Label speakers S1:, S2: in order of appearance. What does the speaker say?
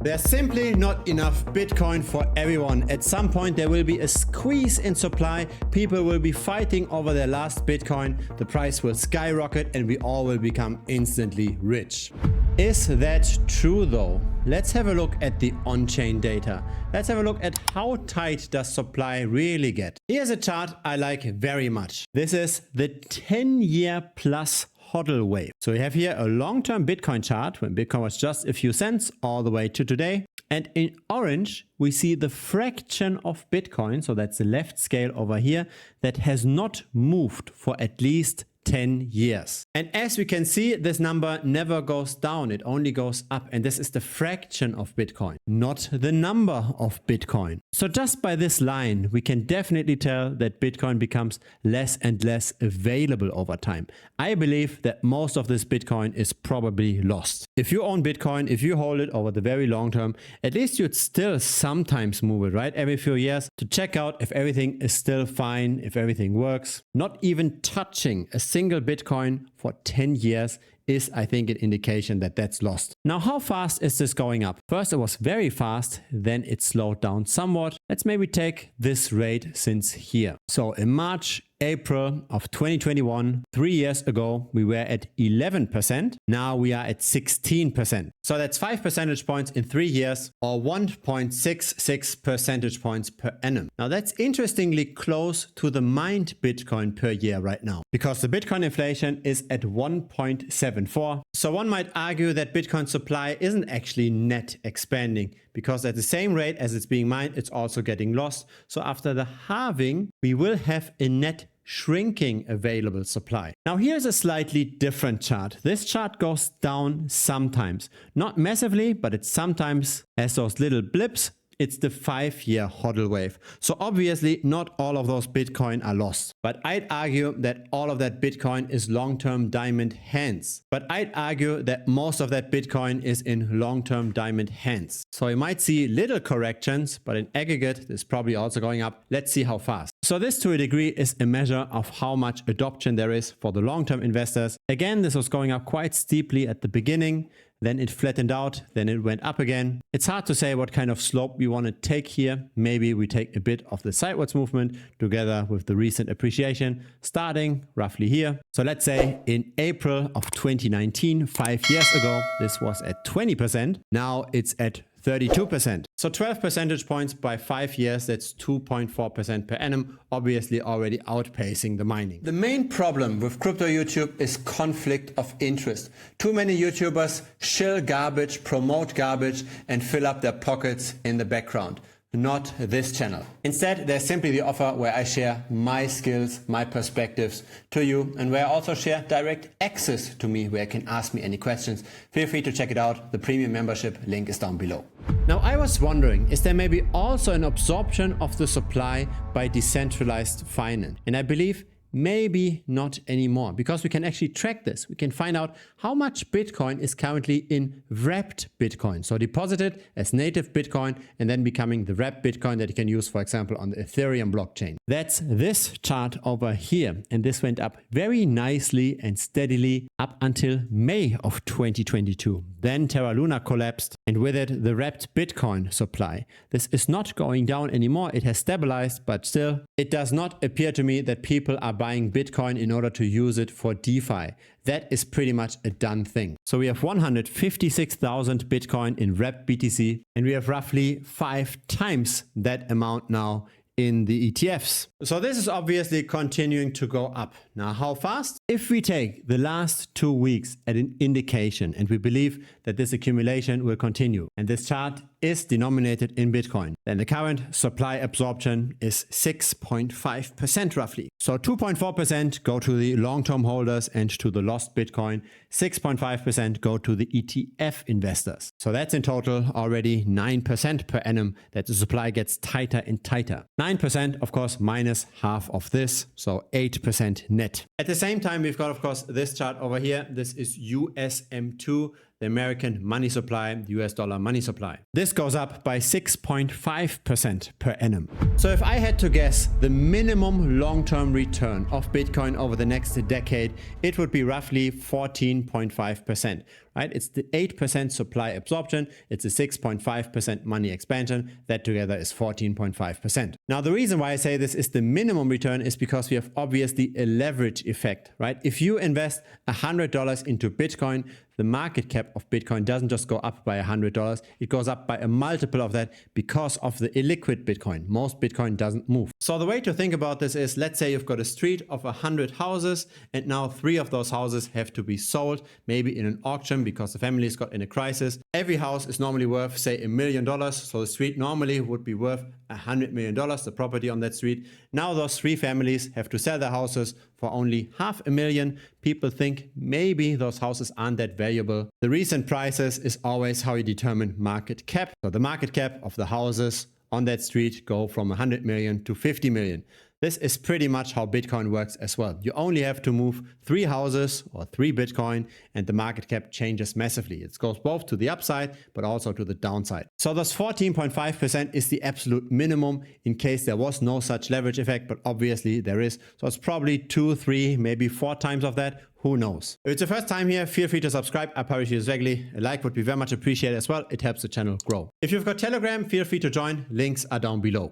S1: There's simply not enough Bitcoin for everyone. At some point there will be a squeeze in supply, people will be fighting over their last Bitcoin, the price will skyrocket and we all will become instantly rich. Is that true though? Let's have a look at the on-chain data. Let's have a look at how tight does supply really get. Here's a chart I like very much. This is the 10-year plus HODL wave. So we have here a long-term Bitcoin chart when Bitcoin was just a few cents all the way to today. And in orange, we see the fraction of Bitcoin, so that's the left scale over here, that has not moved for at least 10 years. And as we can see, this number never goes down, it only goes up. And this is the fraction of Bitcoin, not the number of Bitcoin. So just by this line, we can definitely tell that Bitcoin becomes less and less available over time. I believe that most of this Bitcoin is probably lost. If you own Bitcoin, if you hold it over the very long term, at least you'd still sometimes move it, right? Every few years to check out if everything is still fine, if everything works. Not even touching a single Bitcoin for 10 years is, I think, an indication that that's lost. Now, how fast is this going up? First, it was very fast, then it slowed down somewhat. Let's maybe take this rate since here. So in March, April of 2021, 3 years ago, we were at 11%. Now we are at 16%. So that's 5 percentage points in 3 years or 1.66 percentage points per annum. Now that's interestingly close to the mined Bitcoin per year right now, because the Bitcoin inflation is at 1.74. So one might argue that Bitcoin supply isn't actually net expanding, because at the same rate as it's being mined, it's also getting lost. So after the halving, we will have a net shrinking available supply. Now here's a slightly different chart. This chart goes down sometimes, not massively, but it sometimes has those little blips. It's the 5-year HODL wave. So obviously not all of those Bitcoin are lost, but I'd argue that all of that Bitcoin is long-term diamond hands. But I'd argue that most of that Bitcoin is in long-term diamond hands. So you might see little corrections, but in aggregate, this is probably also going up. Let's see how fast. So this to a degree is a measure of how much adoption there is for the long-term investors. Again, this was going up quite steeply at the beginning. Then it flattened out, then it went up again. It's hard to say what kind of slope we want to take here. Maybe we take a bit of the sideways movement together with the recent appreciation, starting roughly here. So let's say in April of 2019, 5 years ago, this was at 20%. Now it's at 32%. So 12 percentage points by 5 years, that's 2.4% per annum, obviously already outpacing the mining. The main problem with crypto YouTube is conflict of interest. Too many YouTubers shill garbage, promote garbage, and fill up their pockets in the background. Not this channel. Instead, there's simply the offer where I share my skills, my perspectives to you, and where I also share direct access to me, where you can ask me any questions. Feel free to check it out. The premium membership link is down below. Now, I was wondering, is there maybe also an absorption of the supply by decentralized finance? And I believe maybe not anymore, because we can actually track this. We can find out how much Bitcoin is currently in wrapped Bitcoin. So deposited as native Bitcoin and then becoming the wrapped Bitcoin that you can use, for example, on the Ethereum blockchain. That's this chart over here. And this went up very nicely and steadily up until May of 2022. Then Terra Luna collapsed, and with it, the wrapped Bitcoin supply. This is not going down anymore. It has stabilized, but still, it does not appear to me that people are buying Bitcoin in order to use it for DeFi. That is pretty much a done thing. So we have 156,000 Bitcoin in wrapped BTC, and we have roughly 5 times that amount now in the ETFs. So this is obviously continuing to go up. Now, how fast? If we take the last 2 weeks as an indication, and we believe that this accumulation will continue, and this chart is denominated in Bitcoin, then the current supply absorption is 6.5% roughly. So 2.4% go to the long-term holders and to the lost Bitcoin. 6.5% go to the ETF investors. So that's in total already 9% per annum that the supply gets tighter and tighter. 9%, of course, minus half of this, so 8% net. At the same time, we've got, of course, this chart over here. This is USM2, the American money supply, the US dollar money supply. This goes up by 6.5% per annum. So if I had to guess the minimum long-term return of Bitcoin over the next decade, it would be roughly 14.5%. Right? It's the 8% supply absorption, it's a 6.5% money expansion, that together is 14.5%. Now the reason why I say this is the minimum return is because we have obviously a leverage effect, right? If you invest $100 into Bitcoin, the market cap of Bitcoin doesn't just go up by $100, it goes up by a multiple of that because of the illiquid Bitcoin. Most Bitcoin doesn't move. So the way to think about this is, let's say you've got a street of 100 houses and now 3 of those houses have to be sold, maybe in an auction because the family's got in a crisis. Every house is normally worth, say, $1 million. So the street normally would be worth $100 million, the property on that street. Now those 3 families have to sell their houses for only $500,000. People think maybe those houses aren't that valuable. The recent prices is always how you determine market cap. So the market cap of the houses on that street go from 100 million to 50 million. This is pretty much how Bitcoin works as well. You only have to move 3 houses or 3 Bitcoin and the market cap changes massively. It goes both to the upside, but also to the downside. So this 14.5% is the absolute minimum in case there was no such leverage effect, but obviously there is. So it's probably 2, 3, maybe 4 times of that. Who knows? If it's your first time here, feel free to subscribe. I publish videos regularly. A like would be very much appreciated as well. It helps the channel grow. If you've got Telegram, feel free to join. Links are down below.